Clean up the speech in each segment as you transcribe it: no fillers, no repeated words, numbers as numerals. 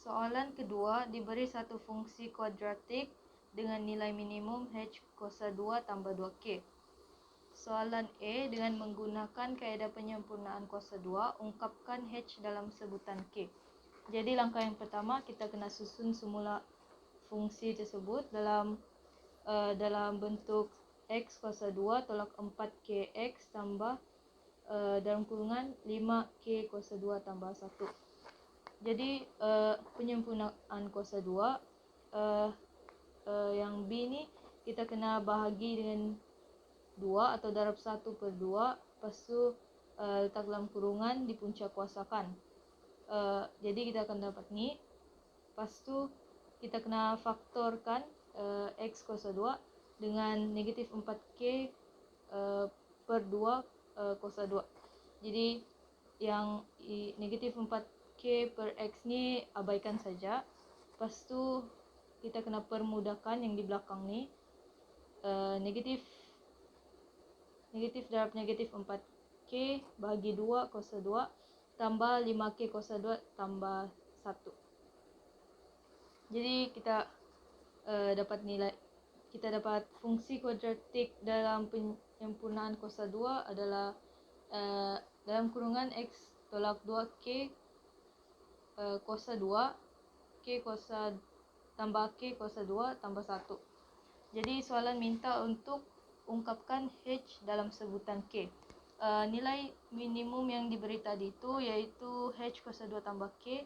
Soalan kedua, diberi satu fungsi kuadratik dengan nilai minimum h kuasa 2 tambah 2k. Soalan A, dengan menggunakan kaedah penyempurnaan kuasa 2, ungkapkan h dalam sebutan k. Jadi langkah yang pertama, kita kena susun semula fungsi tersebut dalam bentuk x kuasa 2 tolak 4kx tambah dalam kurungan 5k kuasa 2 tambah 1. Jadi penyempurnaan kuasa 2 yang B ni kita kena bahagi dengan 2 atau darab 1/2. Lepas tu letak dalam kurungan di punca kuasakan. Jadi kita akan dapat ni. Lepas tu kita kena faktorkan x kuasa 2 dengan negatif 4k per 2 kuasa 2. Jadi yang negatif 4k per x ni abaikan saja. Lepas tu kita kena permudahkan yang di belakang ni. Negatif darab negatif 4k bahagi 2 kuasa 2 tambah 5k kuasa 2 tambah 1. Jadi kita dapat fungsi kuadratik dalam penyempurnaan kuasa 2 adalah dalam kurungan x tolak 2k kuasa 2 k kuasa tambah k kuasa 2 tambah 1. Jadi soalan minta untuk ungkapkan h dalam sebutan k. Nilai minimum yang diberi tadi itu iaitu h kuasa 2 tambah k.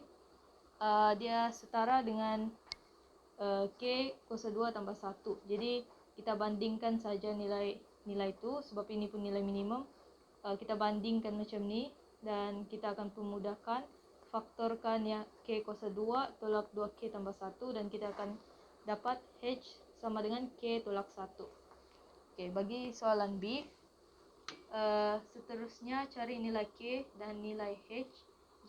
Dia setara dengan k kuasa 2 tambah 1. Jadi kita bandingkan saja nilai itu sebab ini pun nilai minimum. Kita bandingkan macam ni dan kita akan pemudahkan, faktorkan ya k kuasa 2 tolak 2k tambah 1 dan kita akan dapat h sama dengan k tolak 1. Okey, bagi soalan B, seterusnya cari nilai k dan nilai h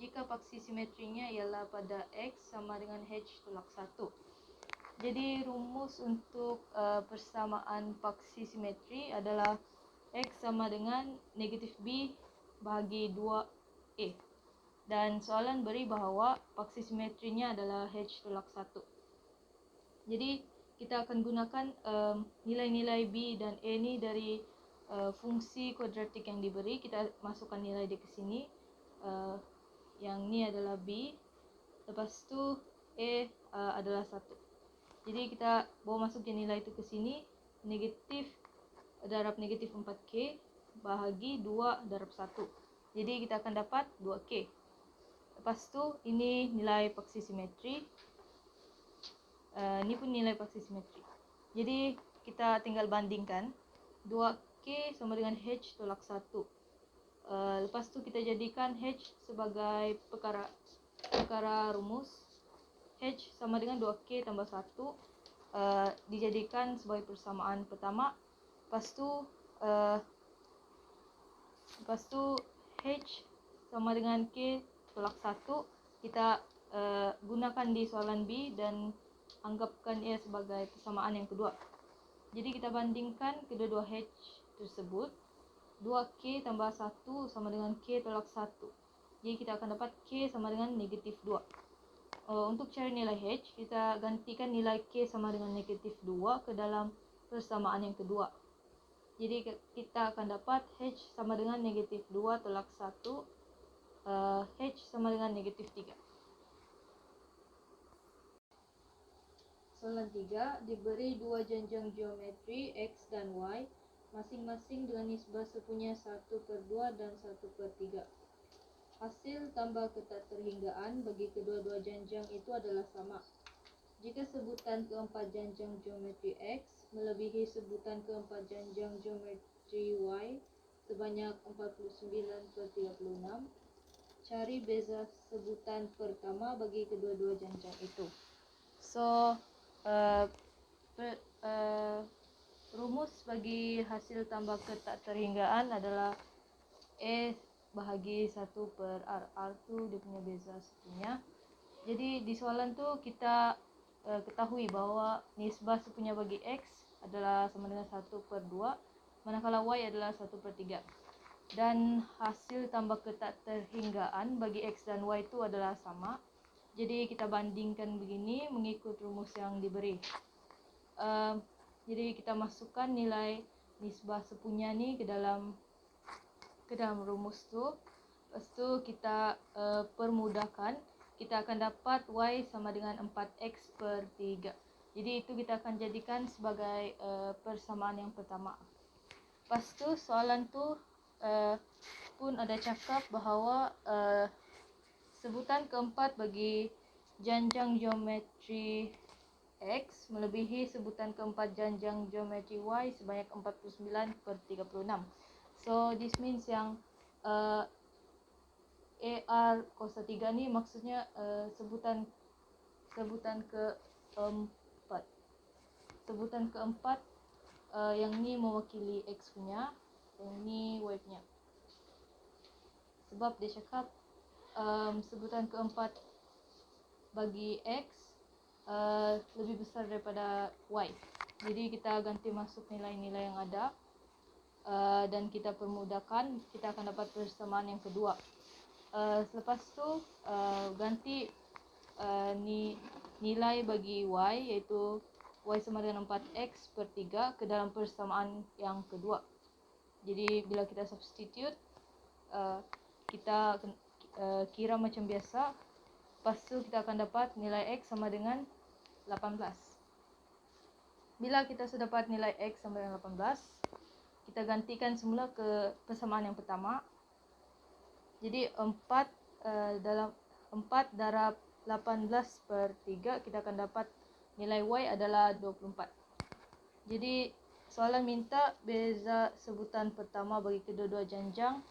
jika paksi simetrinya ialah pada x sama dengan h tolak 1. Jadi rumus untuk persamaan paksi simetri adalah x sama dengan negatif b bahagi 2a. Dan soalan beri bahawa paksi simetrinya adalah h tolak 1. Jadi kita akan gunakan nilai-nilai b dan a ni dari fungsi kuadratik yang diberi. Kita masukkan nilai dia ke sini. Yang ni adalah b. Lepas tu a adalah 1. Jadi kita bawa masuk nilai itu ke sini. Negatif darab negatif 4k bahagi 2 darab 1. Jadi kita akan dapat 2k. Lepas tu ini nilai paksi simetri. Ini pun nilai paksi simetri. Jadi kita tinggal bandingkan. 2k sama dengan h tolak 1. Lepas tu kita jadikan h sebagai perkara rumus. H sama dengan 2k tambah 1 dijadikan sebagai persamaan pertama. Lepas tu h sama dengan k tolak 1 kita gunakan di soalan B dan anggapkan ia sebagai persamaan yang kedua. Jadi kita bandingkan kedua-dua h tersebut. 2k tambah 1 sama dengan k tolak 1. Jadi kita akan dapat k sama dengan negatif 2. Untuk cari nilai h, kita gantikan nilai k sama dengan negatif 2 ke dalam persamaan yang kedua. Jadi kita akan dapat h sama dengan negatif 2 tolak 1, h sama dengan negatif 3. Soalan 3, diberi dua jenjang geometri x dan y, masing-masing dengan nisbah sepunya 1/2 dan 1/3. Hasil tambah ketakterhinggaan bagi kedua-dua jenjang itu adalah sama. Jika sebutan keempat jenjang geometri x melebihi sebutan keempat jenjang geometri y sebanyak 49/36, cari beza sebutan pertama bagi kedua-dua jenjang itu. So, rumus bagi hasil tambah ketakterhinggaan adalah A bahagi 1/r. R tu dia punya beza sepunya. Jadi di soalan tu kita ketahui bahawa nisbah sepunya bagi x adalah sama dengan 1/2, manakala y adalah 1/3. Dan hasil tambah ketakterhinggaan bagi x dan y itu adalah sama. Jadi kita bandingkan begini mengikut rumus yang diberi. Jadi kita masukkan nilai nisbah sepunya ni ke dalam rumus tu. Lepas tu kita permudahkan, kita akan dapat y sama dengan 4x per 3. Jadi itu kita akan jadikan sebagai persamaan yang pertama. Lepas tu soalan tu pun ada cakap bahawa sebutan keempat bagi janjang geometri X melebihi sebutan keempat janjang geometri Y sebanyak 49/36. So this means yang AR kosa 3 ni maksudnya sebutan keempat. Sebutan keempat yang ni mewakili X punya, yang ni Y punya. Sebab dia cakap sebutan keempat bagi X lebih besar daripada Y. Jadi kita ganti masuk nilai-nilai yang ada dan kita permudahkan, kita akan dapat persamaan yang kedua. Selepas tu ganti nilai bagi Y, iaitu Y sama dengan 4x per 3 ke dalam persamaan yang kedua. Jadi bila kita substitute, kita kira macam biasa. Lepas tu kita akan dapat nilai X sama dengan 18. Bila kita sudah dapat nilai X sama dengan 18, kita gantikan semula ke persamaan yang pertama. Jadi 4 darab 18 per 3, kita akan dapat nilai Y adalah 24. Jadi soalan minta beza sebutan pertama bagi kedua-dua janjang.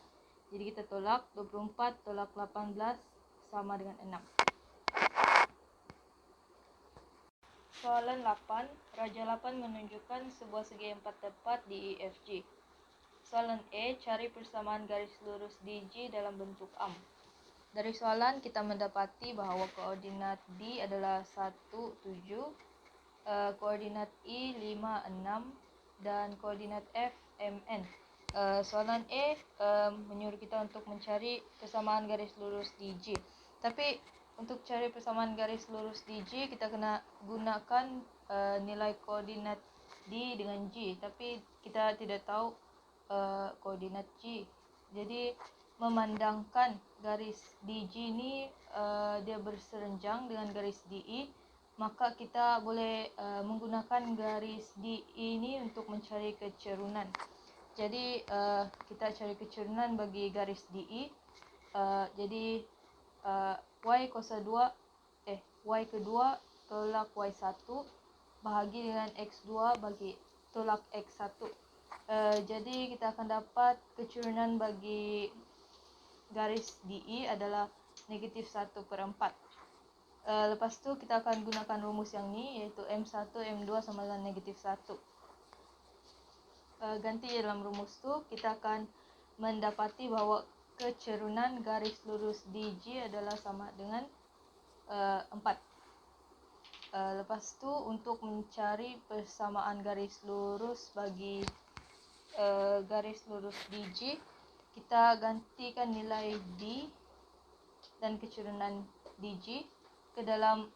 Jadi kita tolak 24 tolak 18 sama dengan 6. Soalan 8. Raja 8 menunjukkan sebuah segi 4 tepat di EFG. Soalan A. Cari persamaan garis lurus DG dalam bentuk am. Dari soalan kita mendapati bahawa koordinat D adalah 1, 7, koordinat E 5, 6 dan koordinat F, MN. Soalan A menyuruh kita untuk mencari persamaan garis lurus DG. Tapi untuk cari persamaan garis lurus DG, kita kena gunakan nilai koordinat D dengan G. Tapi kita tidak tahu koordinat G. Jadi memandangkan garis DG ni dia berserenjang dengan garis DE, maka kita boleh menggunakan garis DE ni untuk mencari kecerunan. Jadi kita cari kecerunan bagi garis DE. Jadi Y kedua tolak Y1 bahagi dengan X2 bagi tolak X1. Jadi kita akan dapat kecerunan bagi garis DE adalah negatif 1/4. Lepas tu kita akan gunakan rumus yang ni, iaitu M1 M2 sama dengan negatif 1. Ganti dalam rumus tu, kita akan mendapati bahawa kecerunan garis lurus DG adalah sama dengan 4. Lepas tu untuk mencari persamaan garis lurus bagi garis lurus DG, kita gantikan nilai D dan kecerunan DG ke dalam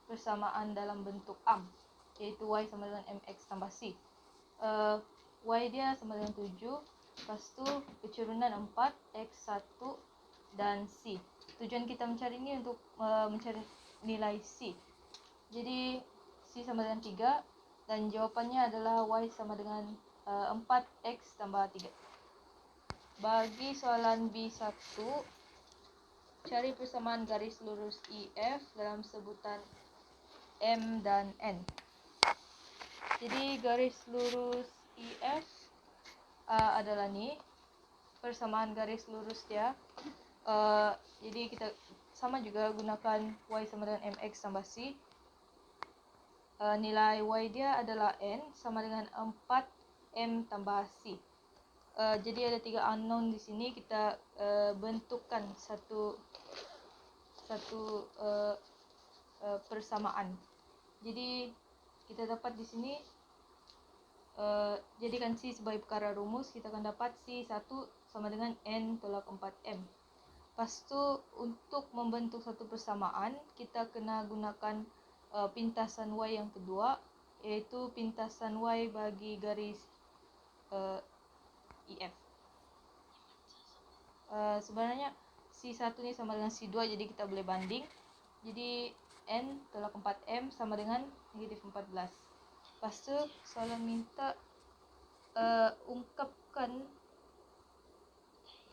persamaan dalam bentuk am, iaitu Y sama dengan MX tambah C. Y dia sama dengan 7. Lepas tu kecerunan 4, X1 dan C. Tujuan kita mencari ni untuk mencari nilai C. Jadi C sama dengan 3 dan jawapannya adalah Y sama dengan 4X tambah 3. Bagi soalan B1, cari persamaan garis lurus EF dalam sebutan M dan N. Jadi garis lurus EF adalah ni persamaan garis lurus dia. Jadi kita sama juga gunakan Y sama dengan MX tambah C. Nilai Y dia adalah N sama dengan 4M tambah C. Jadi ada 3 unknown di sini. Kita bentukkan satu persamaan. Jadi kita dapat di sini jadikan C sebagai perkara rumus, kita akan dapat C1 sama dengan N tolak 4M. Lepas tu untuk membentuk satu persamaan, kita kena gunakan pintasan Y yang kedua, iaitu pintasan Y bagi garis EF. Sebenarnya C1 ni sama dengan C2, jadi kita boleh banding. Jadi N tolak 4M sama dengan negatif 14. Lepas tu soalan minta ungkapkan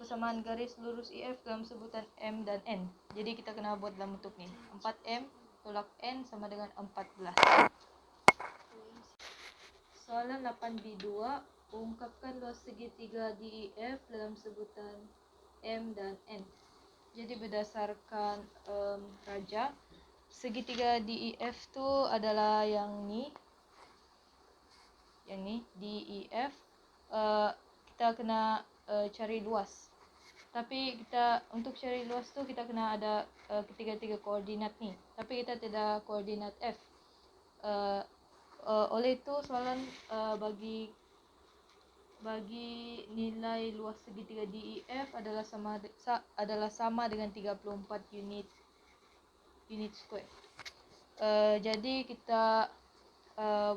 persamaan garis lurus EF dalam sebutan M dan N. Jadi kita kena buat dalam bentuk ni. 4M tolak N sama dengan 14. Soalan 8B2, ungkapkan luas segitiga DEF dalam sebutan M dan N. Jadi berdasarkan raja, segitiga DEF tu adalah yang ni. Yang ni DEF. Kita kena cari luas. Tapi kita untuk cari luas tu kita kena ada ketiga-tiga koordinat ni. Tapi kita tidak koordinat F. Oleh itu soalan bagi nilai luas segitiga DEF adalah sama dengan 34 unit square. Jadi kita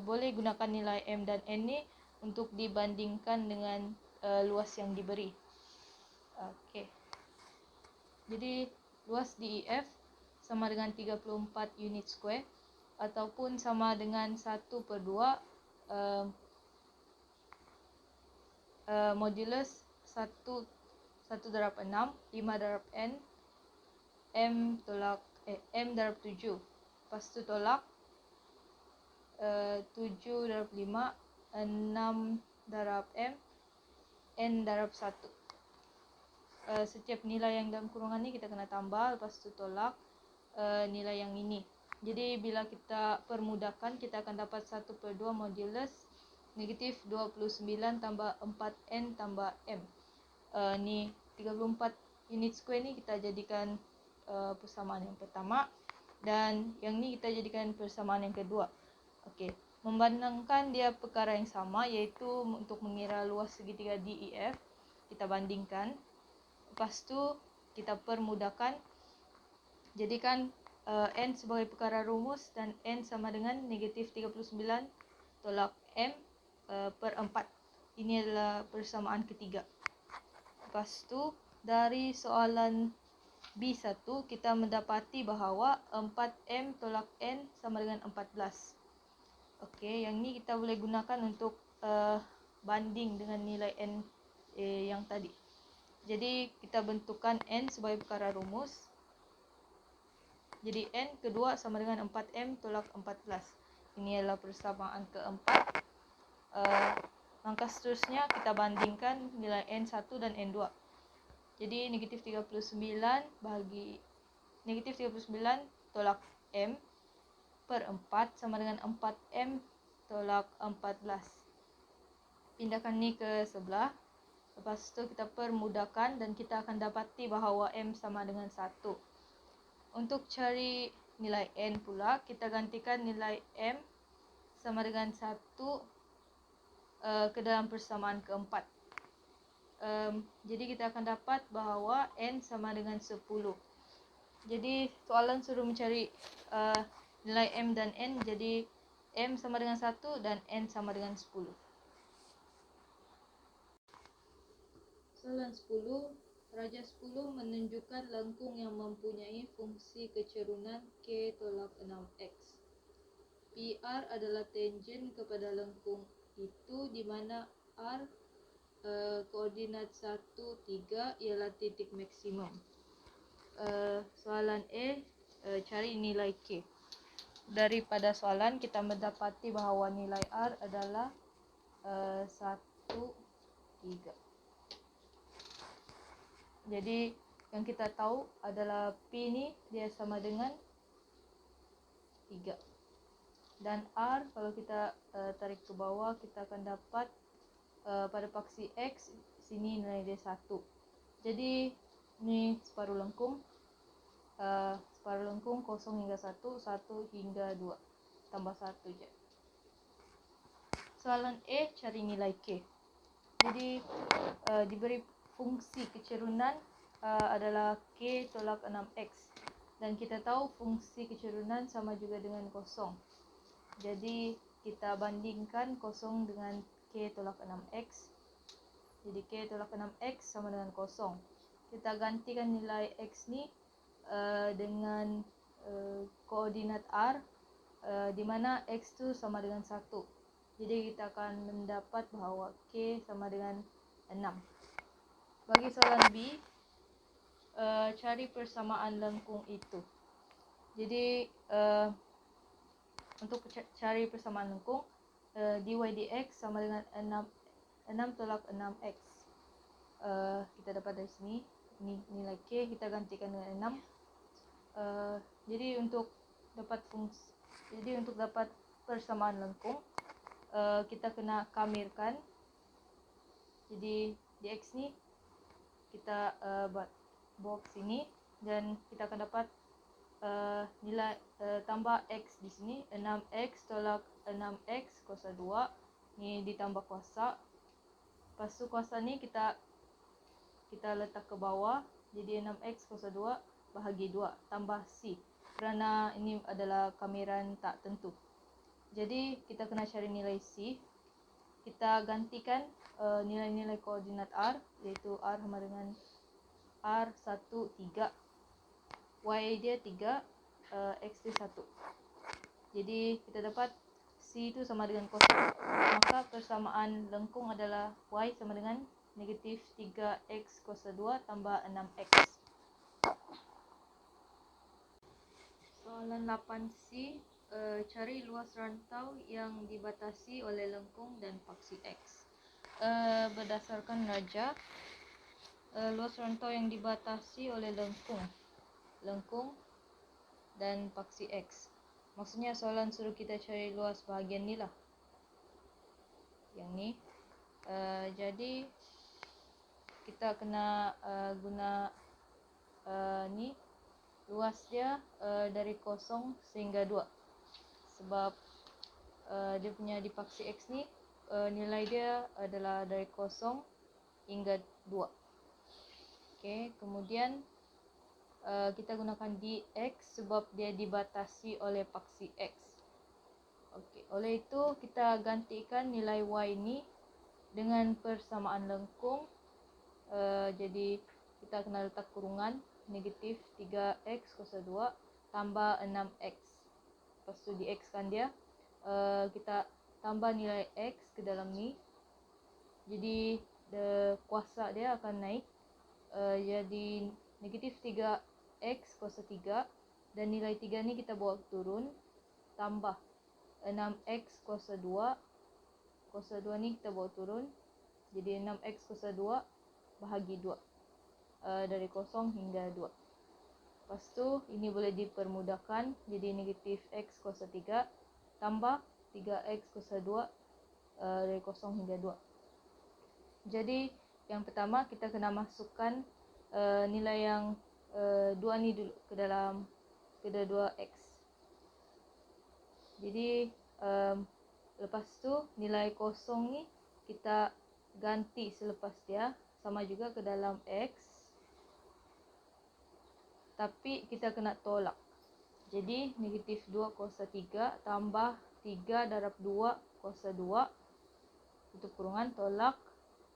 boleh gunakan nilai M dan N ni untuk dibandingkan dengan luas yang diberi. Okey. Jadi luas DEF sama dengan 34 unit square ataupun sama dengan 1/2 modulus 1 darab 6, 5 darab N, M darab 7. Lepas tu tolak 7 darab 5, 6 darab M, N darab 1. Setiap nilai yang dalam kurungan ni kita kena tambah, lepas tu tolak nilai yang ini. Jadi bila kita permudahkan, kita akan dapat 1/2 modulus negatif 29 tambah 4N tambah M. Ni 34 unit square ni kita jadikan persamaan yang pertama, dan yang ni kita jadikan persamaan yang kedua. Okey, membandingkan dia perkara yang sama, iaitu untuk mengira luas segitiga DEF, kita bandingkan. Lepas tu kita permudahkan, jadikan N sebagai perkara rumus dan N sama dengan negatif 39 tolak M per 4. Ini adalah persamaan ketiga. Lepas tu dari soalan B1 kita mendapati bahawa 4M tolak N sama dengan 14. Okey, yang ni kita boleh gunakan untuk banding dengan nilai N yang tadi. Jadi kita bentukkan N sebagai perkara rumus. Jadi N kedua sama dengan 4M tolak 14. Ini adalah persamaan keempat. Langkah seterusnya kita bandingkan nilai N1 dan N2. Jadi negatif 39 bagi negatif 39 tolak M per 4 sama dengan 4M tolak 14. Pindahkan ni ke sebelah. Lepas tu kita permudahkan dan kita akan dapati bahawa M sama dengan 1. Untuk cari nilai N pula, kita gantikan nilai M sama dengan 1 ke dalam persamaan keempat. Jadi kita akan dapat bahawa N sama dengan 10. Jadi soalan suruh mencari nilai M dan N, jadi M sama dengan 1 dan N sama dengan 10. Soalan 10, raja 10 menunjukkan lengkung yang mempunyai fungsi kecerunan K tolak 6X. PR adalah tangen kepada lengkung itu, di mana R koordinat 1, 3 ialah titik maksimum. Soalan A, cari nilai K. Daripada soalan kita mendapati bahawa nilai R adalah 1, 3. Jadi yang kita tahu adalah P ni dia sama dengan 3. Dan R kalau kita tarik ke bawah, kita akan dapat pada paksi X sini nilai dia 1. Jadi ni separuh lengkung. Separuh lengkung 0 hingga 1, 1 hingga 2. Tambah 1 je. Soalan A, cari nilai K. Jadi diberi fungsi kecerunan adalah K tolak 6X. Dan kita tahu fungsi kecerunan sama juga dengan kosong. Jadi kita bandingkan kosong dengan K tolak 6X. Jadi K tolak 6X sama dengan kosong. Kita gantikan nilai X ni dengan koordinat R, di mana X tu sama dengan 1. Jadi kita akan mendapat bahawa K sama dengan 6. Bagi soalan B, cari persamaan lengkung itu. Jadi untuk cari persamaan lengkung, dy dx sama dengan 6 tolak 6x. Kita dapat dari sini, ini nilai K, kita gantikan dengan 6. Jadi untuk dapat persamaan lengkung, kita kena kamirkan. Jadi dx ni kita bawa ke sini dan kita akan dapat nilai tambah x di sini, 6x tolak 6x kuasa 2 ni ditambah kuasa. Lepas tu kuasa ni kita letak ke bawah, jadi 6x kuasa 2 bahagi 2 tambah c, kerana ini adalah kamiran tak tentu. Jadi kita kena cari nilai c. Kita gantikan nilai-nilai koordinat R, iaitu R sama dengan R1 3, Y dia 3, X dia 1. Jadi kita dapat C itu sama dengan kosong. Maka persamaan lengkung adalah Y sama dengan negatif 3X kuasa 2 tambah 6X. Soalan 8C, cari luas rantau yang dibatasi oleh lengkung dan paksi X. Berdasarkan raja, luas rantau yang dibatasi oleh lengkung dan paksi X. Maksudnya soalan suruh kita cari luas bahagian ni lah, yang ni. Jadi kita kena guna ni, luas dia dari 0 sehingga 2. Sebab dia punya di paksi X ni nilai dia adalah dari 0 hingga 2. Okey, kemudian kita gunakan dx sebab dia dibatasi oleh paksi X. Okey, oleh itu kita gantikan nilai Y ni dengan persamaan lengkung. Jadi kita kena letak kurungan, negatif 3x kuasa 2 tambah 6x. Lepas tu dx kan dia, kita tambah nilai x ke dalam ni. Jadi kuasa dia akan naik, jadi negatif 3x kuasa 3, dan nilai 3 ni kita bawa turun, tambah 6x kuasa 2. Kuasa 2 ni kita bawa turun, jadi 6x kuasa 2 bahagi 2, dari 0 hingga 2. Lepas tu ini boleh dipermudahkan, jadi negatif x kuasa 3 tambah 3x kuasa 2 dari 0 hingga 2. Jadi yang pertama kita kena masukkan nilai yang 2 ni dulu ke dalam kedua-dua x. Jadi lepas tu nilai 0 ni kita ganti selepas dia, sama juga ke dalam x, tapi kita kena tolak. Jadi negatif 2 kuasa 3 tambah 3 darab 2 kuasa 2, tutup kurungan, tolak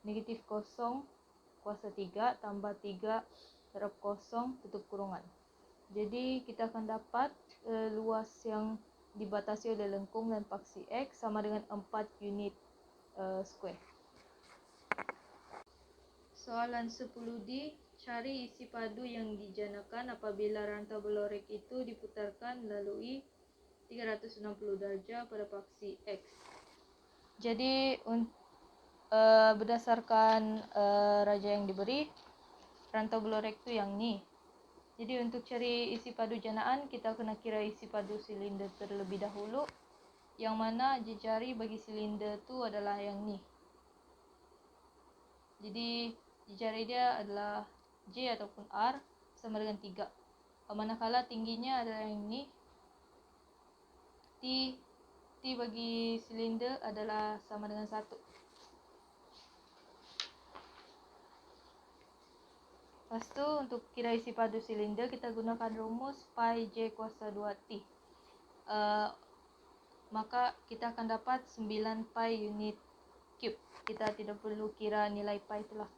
negatif 0 kuasa 3 tambah 3 darab 0, tutup kurungan. Jadi kita akan dapat luas yang dibatasi oleh lengkung dan paksi X sama dengan 4 unit square. Soalan 10D, cari isi padu yang dijanakan apabila rantau belorek itu diputarkan melalui 360 darjah pada paksi X. Jadi berdasarkan raja yang diberi, rantau belorek itu yang ni. Jadi untuk cari isi padu janaan, kita kena kira isi padu silinder terlebih dahulu, yang mana jari bagi silinder tu adalah yang ni. Jadi jari dia adalah J ataupun R sama dengan 3. Manakala tingginya adalah yang ni, T bagi silinder adalah sama dengan 1. Lepas tu untuk kira isi padu silinder kita gunakan rumus pi J kuasa 2T. Maka kita akan dapat 9 pi unit cube. Kita tidak perlu kira nilai pi itulah.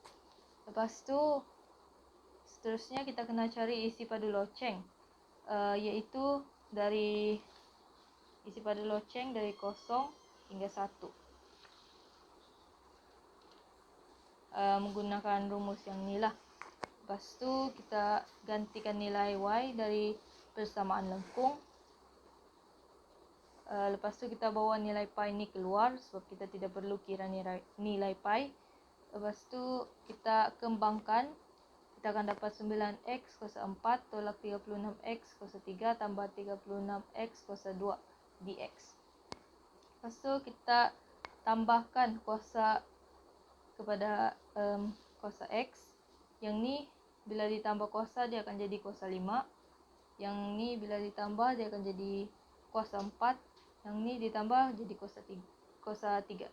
Lepas tu seterusnya kita kena cari isi padu loceng, iaitu dari isi padu loceng dari 0 hingga 1. Menggunakan rumus yang ni lah. Lepas tu kita gantikan nilai Y dari persamaan lengkung. Lepas tu kita bawa nilai pi ni keluar sebab kita tidak perlu kira nilai pi. Lepas tu kita kembangkan, kita akan dapat 9x kuasa 4 tolak 36x kuasa 3 tambah 36x kuasa 2 dx. Lepas tu kita tambahkan kuasa kepada kuasa x. Yang ni bila ditambah kuasa dia akan jadi kuasa 5. Yang ni bila ditambah dia akan jadi kuasa 4. Yang ni ditambah jadi kuasa 3.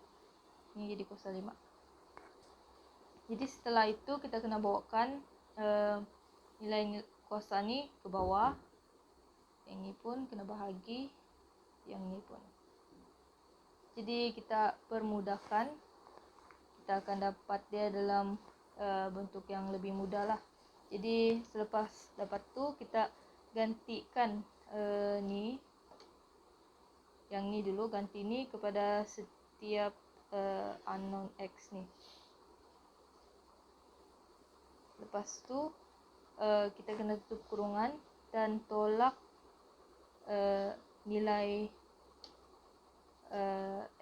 Ini jadi kuasa 5. Jadi setelah itu kita kena bawakan nilai kuasa ni ke bawah. Yang ni pun kena bahagi yang ni pun. Jadi kita permudahkan, kita akan dapat dia dalam bentuk yang lebih mudah lah. Jadi selepas dapat tu kita gantikan ni, yang ni dulu, ganti ni kepada setiap unknown x ni. Lepas tu kita kena tutup kurungan dan tolak nilai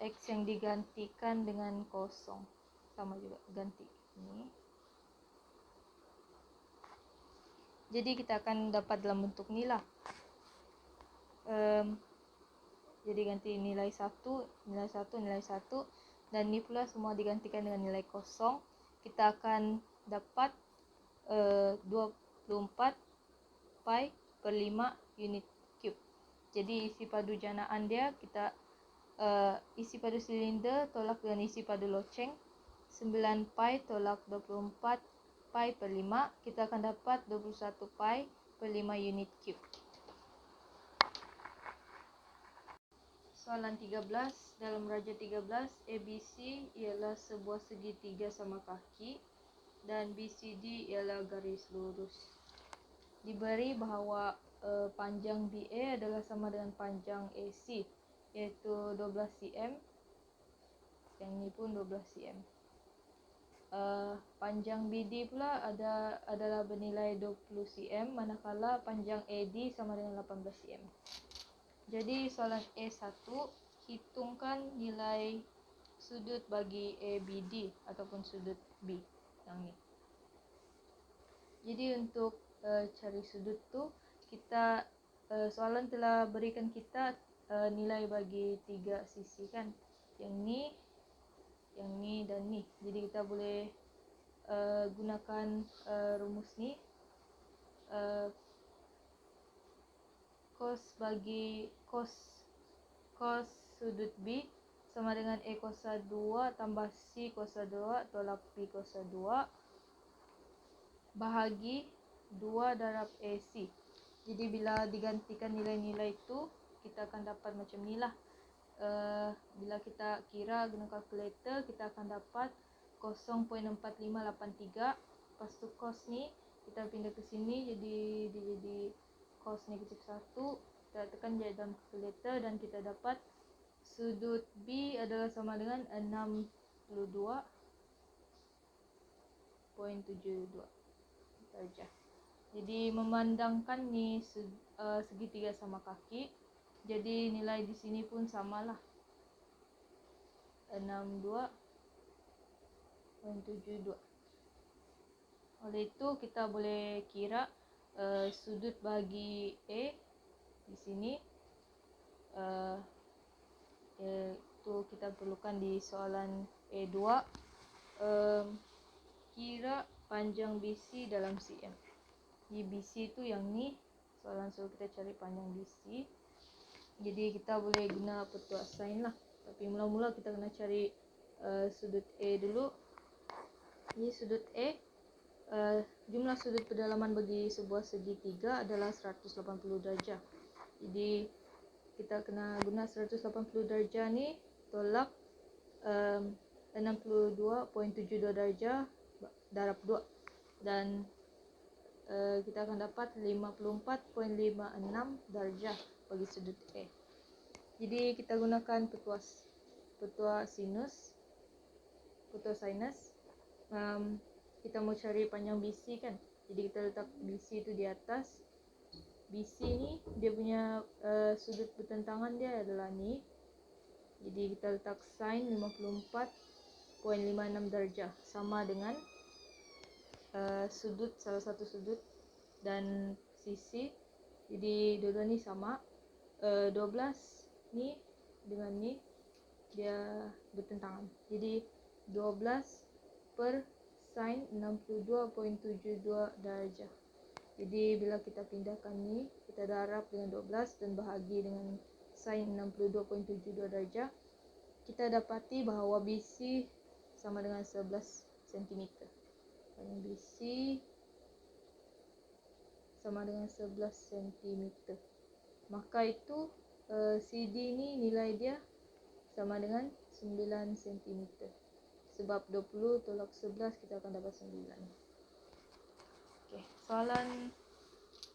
x yang digantikan dengan kosong. Sama juga, ganti ni. Jadi kita akan dapat dalam bentuk ni lah. Jadi ganti nilai 1, nilai 1, nilai 1. Dan ni pula semua digantikan dengan nilai kosong. Kita akan dapat 24 pi per 5 unit cube. Jadi isi padu janaan dia, kita isi padu silinder tolak dengan isi padu loceng. 9 pi tolak 24 pi per 5. Kita akan dapat 21 pi per 5 unit cube. Soalan 13. Dalam raja 13, ABC ialah sebuah segitiga sama kaki dan BCD ialah garis lurus. Diberi bahawa panjang BA adalah sama dengan panjang AC, iaitu 12 cm. Yang ni pun 12 cm. Panjang BD pula adalah bernilai 20 cm, manakala panjang AD sama dengan 18 cm. Jadi soalan A1, hitungkan nilai sudut bagi ABD ataupun sudut B yang ni. Jadi untuk cari sudut tu, kita soalan telah berikan kita nilai bagi 3 sisi kan. Yang ni dan ni. Jadi kita boleh gunakan rumus ni. Cos sudut B sama dengan A kuasa 2 tambah C kuasa 2 tolak B kuasa 2 bahagi 2 darab AC. Jadi bila digantikan nilai-nilai itu, kita akan dapat macam ni lah. Bila kita kira guna kalkulator, kita akan dapat 0.4583. Lepas tu cos ni kita pindah ke sini, jadi cos negatif 1. Kita tekan je dalam kalkulator dan kita dapat sudut B adalah sama dengan 62.72 darjah. Jadi memandangkan ni segitiga sama kaki, jadi nilai di sini pun samalah, 62.72. Oleh itu kita boleh kira sudut bagi A di sini, itu kita perlukan di soalan A2. Kira panjang BC dalam cm. Di BC itu yang ni, soalan suruh kita cari panjang BC. Jadi kita boleh guna petua sin lah. Tapi mula-mula kita kena cari sudut A dulu. Ini sudut A. jumlah sudut pedalaman bagi sebuah segitiga adalah 180 darjah. Jadi kita kena guna 180 darjah ni tolak 62.72 darjah darab 2 dan kita akan dapat 54.56 darjah bagi sudut A. Jadi kita gunakan petua sinus. Kita mau cari panjang BC kan. Jadi kita letak BC itu di atas. BC ni dia punya sudut bertentangan dia adalah ni. Jadi kita letak sin 54.56 darjah sama dengan salah satu sudut dan sisi. Jadi dua-dua ni sama. 12 ni dengan ni dia bertentangan. Jadi 12 per sin 62.72 darjah. Jadi bila kita pindahkan ni, kita darab dengan 12 dan bahagi dengan sin 62.72 darjah, kita dapati bahawa BC sama dengan 11 cm. BC sama dengan 11 cm. Maka itu CD ni nilai dia sama dengan 9 cm. Sebab 20 tolak 11 kita akan dapat 9. Okey, soalan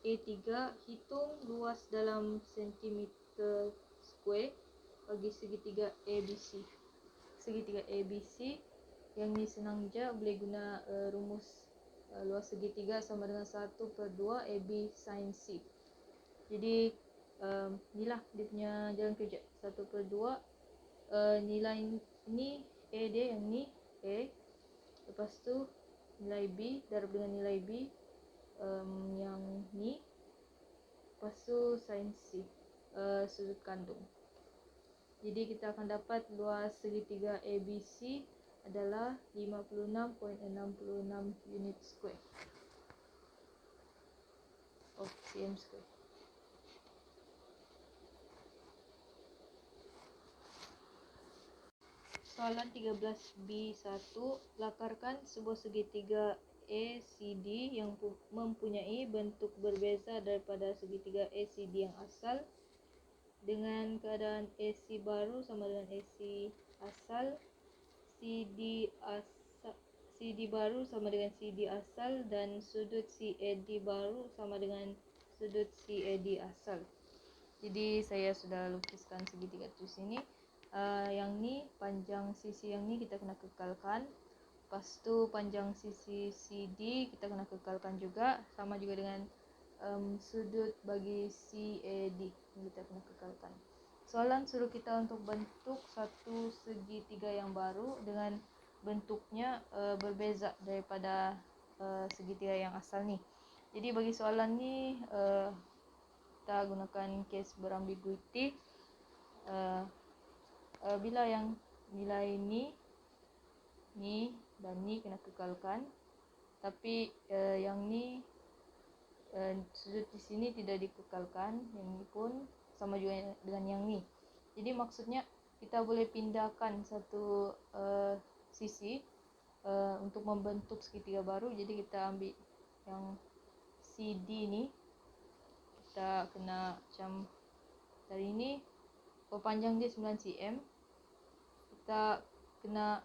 A3, hitung luas dalam centimeter square bagi segitiga ABC. Segitiga ABC yang ni senang je, boleh guna rumus luas segitiga sama dengan 1/2 AB sin C. Jadi inilah dia punya jalan kerja. 1/2 nilai ni A dia, yang ni A, lepas tu nilai B darab dengan nilai B yang ni, lepas tu sin C, sudut kandung. Jadi kita akan dapat luas segitiga ABC adalah 56.66 unit square of cm square. Soalan 13B1, lakarkan sebuah segitiga ACD yang mempunyai bentuk berbeza daripada segitiga ACD yang asal dengan keadaan AC baru sama dengan AC asal, CD baru sama dengan CD asal dan sudut CAD baru sama dengan sudut CAD asal. Jadi saya sudah lukiskan segitiga tu sini. Yang ni panjang sisi yang ni kita kena kekalkan. Lepas tu panjang sisi CD kita kena kekalkan juga, sama juga dengan sudut bagi CAD kita kena kekalkan. Soalan suruh kita untuk bentuk satu segitiga yang baru dengan bentuknya berbeza daripada segitiga yang asal ni. Jadi bagi soalan ni kita gunakan case berambiguity. Bila yang nilai ni dan ni kena kekalkan, tapi yang ni sudut di sini tidak dikekalkan, yang ni pun sama juga dengan yang ni. Jadi maksudnya kita boleh pindahkan satu sisi untuk membentuk segitiga baru. Jadi kita ambil yang CD ni, kita kena macam dari ni, panjang dia 9 cm. Kita kena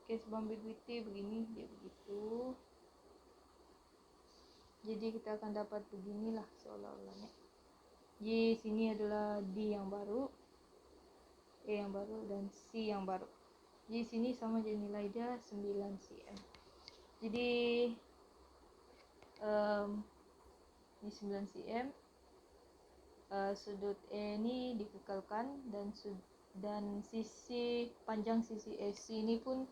case ambiguity begini, dia begitu. Jadi kita akan dapat beginilah seolah-olahnya. Jadi sini adalah D yang baru, A yang baru dan C yang baru. Jadi sini sama je nilai dia 9 cm. Jadi ni 9 cm. Sudut A ni dikekalkan dan sisi panjang sisi AC ni pun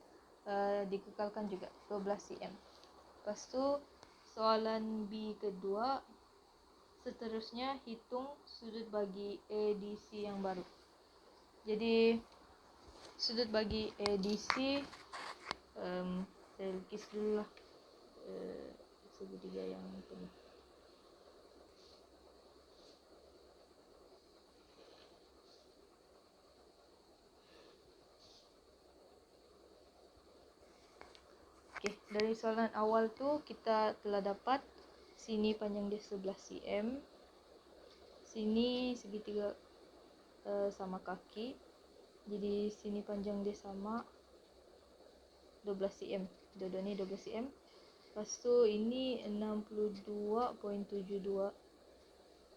dikekalkan juga 12 cm. Lepas tu soalan B kedua, seterusnya hitung sudut bagi ADC yang baru. Jadi sudut bagi ADC saya lukis dulu lah segitiga yang ini. dari soalan awal tu kita telah dapat sini panjang dia 11 cm, sini segitiga sama kaki, jadi sini panjang dia sama 12 cm, dua-dua ni 12 cm. Lepas tu ini 62.72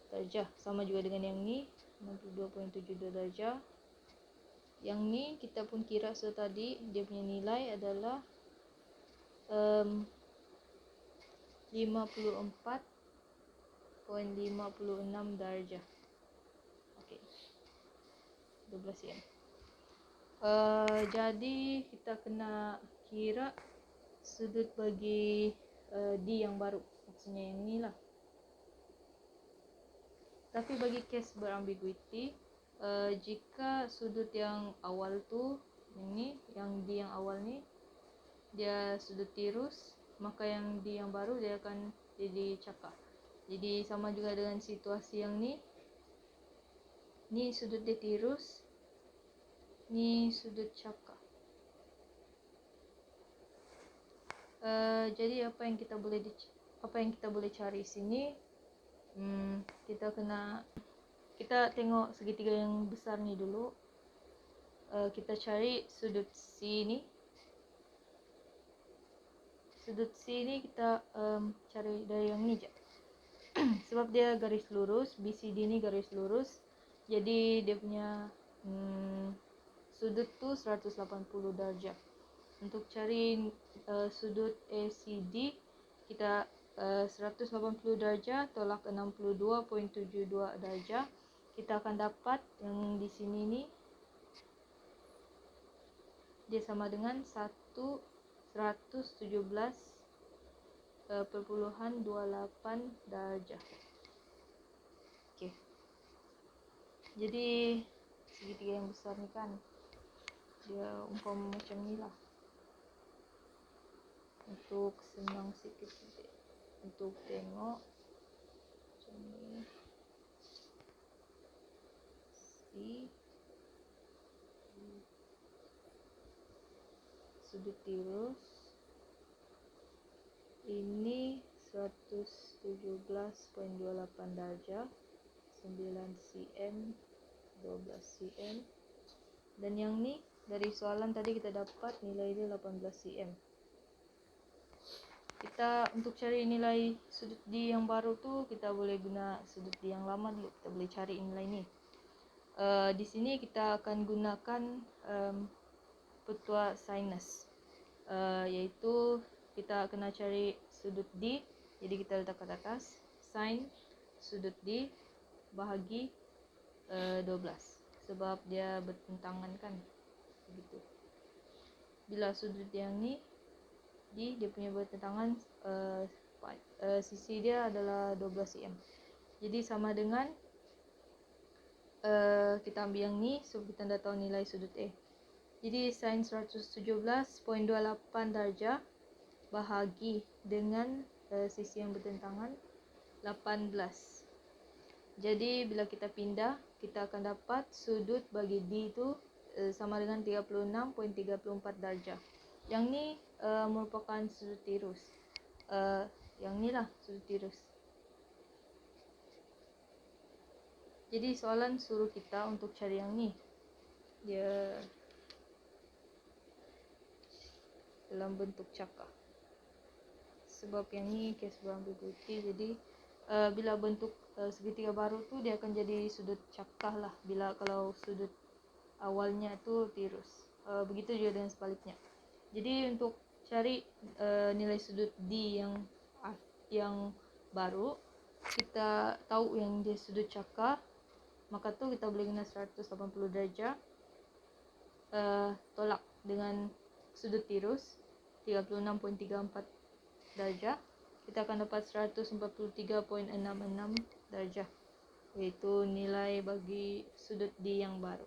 darjah, sama juga dengan yang ni 62.72 darjah. Yang ni kita pun kira tadi, dia punya nilai adalah 54.56 darjah. Okey, 12 cm. Jadi kita kena kira sudut bagi D yang baru, maksudnya yang ni lah. Tapi bagi kes berambiguiti, jika sudut yang awal tu, yang ni, yang D yang awal ni, dia sudut tirus, maka yang D yang baru dia akan jadi cakar. Jadi sama juga dengan situasi yang ni sudut dia tirus, ni sudut cakar. Jadi apa yang kita boleh cari sini, kita tengok segitiga yang besar ni dulu. Kita cari sudut C ni. Sudut C ni kita cari dari yang ni je. Sebab dia garis lurus, BCD ni garis lurus, jadi dia punya sudut tu 180 darjah. Untuk cari sudut ACD, kita 180 darjah tolak 62.72 darjah, kita akan dapat yang di sini ni dia sama dengan 117.28 darjah. Okey. Jadi segitiga yang besar ni kan dia umpama macam ni lah. Untuk senang sikit untuk tengok macam ni. Sudut tirus ini 117.28 darjah, 9 cm, 12 cm. Dan yang ni dari soalan tadi kita dapat nilai dia 18 cm. Kita untuk cari nilai sudut D yang baru tu, kita boleh guna sudut D yang lama dulu. Kita boleh cari nilai ni. Di sini kita akan gunakan petua sinus, iaitu kita kena cari sudut D. Jadi kita letak kat atas sin sudut D bahagi 12, sebab dia bertentangan kan, begitu. Bila sudut yang ni D dia punya bertentangan, sisi dia adalah 12 cm. Jadi sama dengan kita ambil yang ni, so kita dah tahu nilai sudut A. Jadi sin 117.28 darjah bahagi dengan sisi yang bertentangan 18. Jadi bila kita pindah, kita akan dapat sudut bagi D tu sama dengan 36.34 darjah. Yang ni merupakan sudut tirus. Yang ni lah sudut tirus. Jadi soalan suruh kita untuk cari yang ni. Dia dalam bentuk cakar. Sebab yang ni kes berambiguiti, jadi bila bentuk segitiga baru tu dia akan jadi sudut cakar lah, bila kalau sudut awalnya tu tirus. Begitu juga dengan sebaliknya. Jadi untuk cari nilai sudut D yang baru, kita tahu yang dia sudut cakar, maka tu kita boleh guna 180 darjah tolak dengan sudut tirus 36.34 darjah, kita akan dapat 143.66 darjah, iaitu nilai bagi sudut D yang baru.